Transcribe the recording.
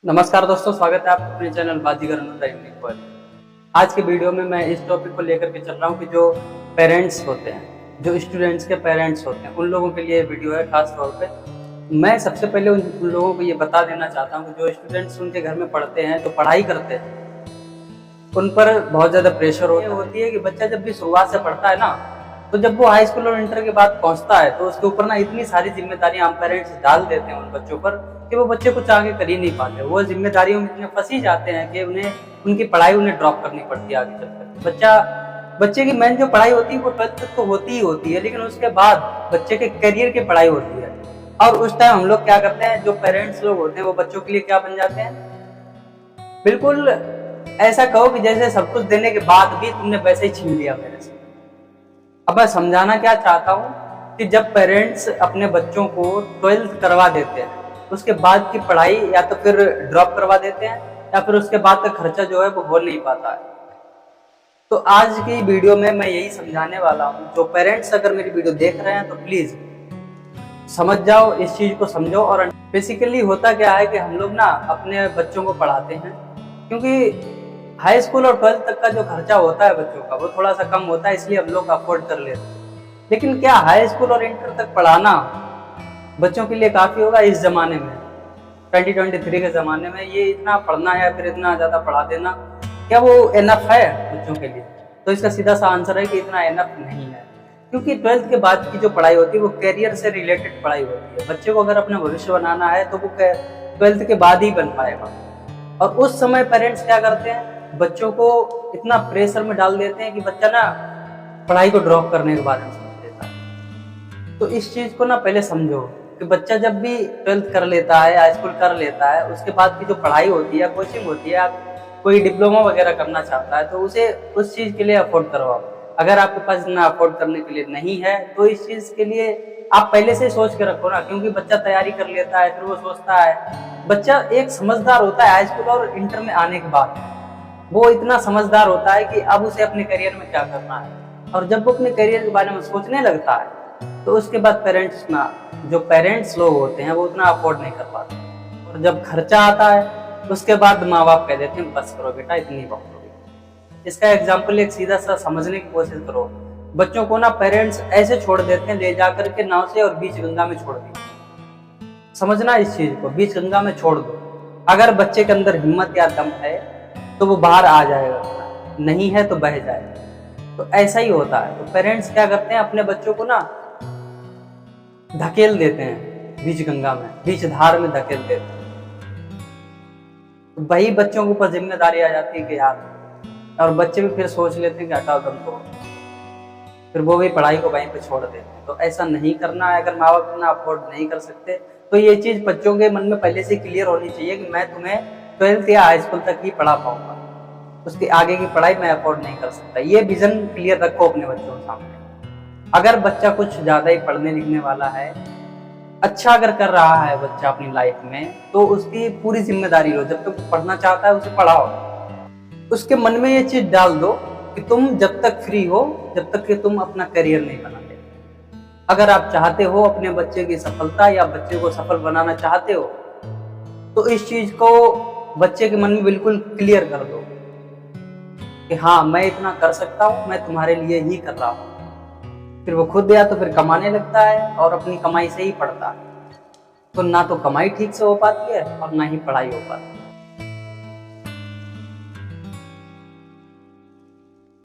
नमस्कार दोस्तों, स्वागत है आपका अपने चैनल बाजीगर यूनिक पर। आज के वीडियो में मैं इस टॉपिक को लेकर के चल रहा हूँ कि जो पेरेंट्स होते हैं, जो स्टूडेंट्स के पेरेंट्स होते हैं, उन लोगों के लिए वीडियो है। खास तौर पे मैं सबसे पहले उन लोगों को ये बता देना चाहता हूँ कि जो स्टूडेंट्स उनके घर में पढ़ते हैं, जो पढ़ाई करते हैं, उन पर बहुत ज़्यादा प्रेशर होती है कि बच्चा जब भी शुरुआत से पढ़ता है ना, तो जब वो हाई स्कूल और इंटर के बाद पहुंचता है तो उसके ऊपर ना इतनी सारी जिम्मेदारियां हम पेरेंट्स डाल देते हैं उन बच्चों पर कि वो बच्चे कुछ आगे कर ही नहीं पाते। वो जिम्मेदारियों में इतने फंस ही जाते हैं कि उन्हें उनकी पढ़ाई उन्हें ड्रॉप करनी पड़ती है आगे चलकर। बच्चे की मेन जो पढ़ाई होती है वो 12th तक तो होती ही होती है, लेकिन उसके बाद बच्चे के करियर की पढ़ाई होती है। और उस टाइम हम लोग क्या करते हैं, जो पेरेंट्स लोग होते हैं वो बच्चों के लिए क्या बन जाते हैं, बिल्कुल ऐसा कहो कि जैसे सब कुछ देने के बाद भी तुमने वैसे ही छीन लिया मेरे से। अब मैं समझाना क्या चाहता हूँ कि जब पेरेंट्स अपने बच्चों को 12th करवा देते हैं, उसके बाद की पढ़ाई या तो फिर ड्रॉप करवा देते हैं या फिर उसके बाद का खर्चा जो है वो हो नहीं पाता है। तो आज की वीडियो में मैं यही समझाने वाला हूँ। जो पेरेंट्स अगर मेरी वीडियो देख रहे हैं तो प्लीज समझ जाओ, इस चीज को समझो। और बेसिकली होता क्या है कि हम लोग ना अपने बच्चों को पढ़ाते हैं क्योंकि हाई स्कूल और 12th तक का जो खर्चा होता है बच्चों का वो थोड़ा सा कम होता है, इसलिए हम लोग अफोर्ड कर लेते हैं। लेकिन क्या हाई स्कूल और इंटर तक पढ़ाना बच्चों के लिए काफी होगा? इस जमाने में 2023 के जमाने में ये इतना पढ़ना या फिर इतना ज्यादा पढ़ा देना, क्या वो इनफ है बच्चों के लिए? तो इसका सीधा सा आंसर है कि इतना इनफ नहीं है, क्योंकि 12th के बाद की जो पढ़ाई होती है वो करियर से रिलेटेड पढ़ाई होती है। बच्चे को अगर अपना भविष्य बनाना है तो वो 12th के बाद ही बन पाएगा। और उस समय पेरेंट्स क्या करते हैं, बच्चों को इतना प्रेशर में डाल देते हैं कि बच्चा ना पढ़ाई को ड्रॉप करने के बारे में सोच लेता है। तो इस चीज को ना पहले समझो कि बच्चा जब भी 12th कर लेता है, हाई स्कूल कर लेता है, उसके बाद की जो पढ़ाई होती है, कोचिंग होती है, आप कोई डिप्लोमा वगैरह करना चाहता है तो उसे उस चीज के लिए अफोर्ड करवाओ। अगर आपके पास इतना अफोर्ड करने के लिए नहीं है तो इस चीज के लिए आप पहले से सोच के रखो ना, क्योंकि बच्चा तैयारी कर लेता है, फिर वो सोचता है। बच्चा एक समझदार होता है हाई स्कूल और इंटर में आने के बाद, वो इतना समझदार होता है कि अब उसे अपने करियर में क्या करना है। और जब वो अपने करियर के बारे में सोचने लगता है तो उसके बाद पेरेंट्स ना, जो पेरेंट्स लोग होते हैं वो उतना अफोर्ड नहीं कर पाते। और जब खर्चा आता है उसके बाद माँ बाप कह देते हैं बस करो बेटा, इतनी बहुत हो गई। इसका एग्जाम्पल एक सीधा सा समझने की कोशिश करो। बच्चों को ना पेरेंट्स ऐसे छोड़ देते हैं, ले जाकर के नाव से और बीच गंगा में छोड़ दी। समझना इस चीज को, बीच गंगा में छोड़ दो। अगर बच्चे के अंदर हिम्मत या दम है तो वो बाहर आ जाएगा, नहीं है तो बह जाएगा। तो ऐसा ही होता है। तो पेरेंट्स क्या करते हैं, अपने बच्चों को ना धकेल देते हैं बीच गंगा में, बीच धार में धकेल देते हैं। तो वही बच्चों के ऊपर जिम्मेदारी आ जाती है कि यार, और बच्चे भी फिर सोच लेते हैं कि हटाओ दम तोड़, फिर वो भी पढ़ाई को वहीं पे छोड़ देते हैं। तो ऐसा नहीं करना है। अगर माँ बाप इतना अफोर्ड नहीं कर सकते तो ये चीज बच्चों के मन में पहले से क्लियर होनी चाहिए कि मैं तुम्हें 12th या हाई स्कूल तक ही पढ़ा पाऊंगा, उसके आगे की पढ़ाई मैं अफोर्ड नहीं कर सकता। ये विजन क्लियर रखो अपने बच्चों के सामने। अगर बच्चा कुछ ज्यादा ही पढ़ने लिखने वाला है, अच्छा अगर कर रहा है बच्चा अपनी लाइफ में, तो उसकी पूरी जिम्मेदारी लो। जब तक पढ़ना चाहता है उसे पढ़ाओ, उसके मन में ये चीज डाल दो कि तुम जब तक फ्री हो, जब तक कि तुम अपना करियर नहीं बनाते। अगर आप चाहते हो अपने बच्चे की सफलता या बच्चे को सफल बनाना चाहते हो तो इस चीज को बच्चे के मन में बिल्कुल क्लियर कर दो कि हाँ, मैं इतना कर सकता हूँ, मैं तुम्हारे लिए ही कर रहा हूँ। फिर वो खुद या तो फिर कमाने लगता है और अपनी कमाई से ही पढ़ता है। तो ना तो कमाई ठीक से हो पाती है और ना ही पढ़ाई हो पाती है।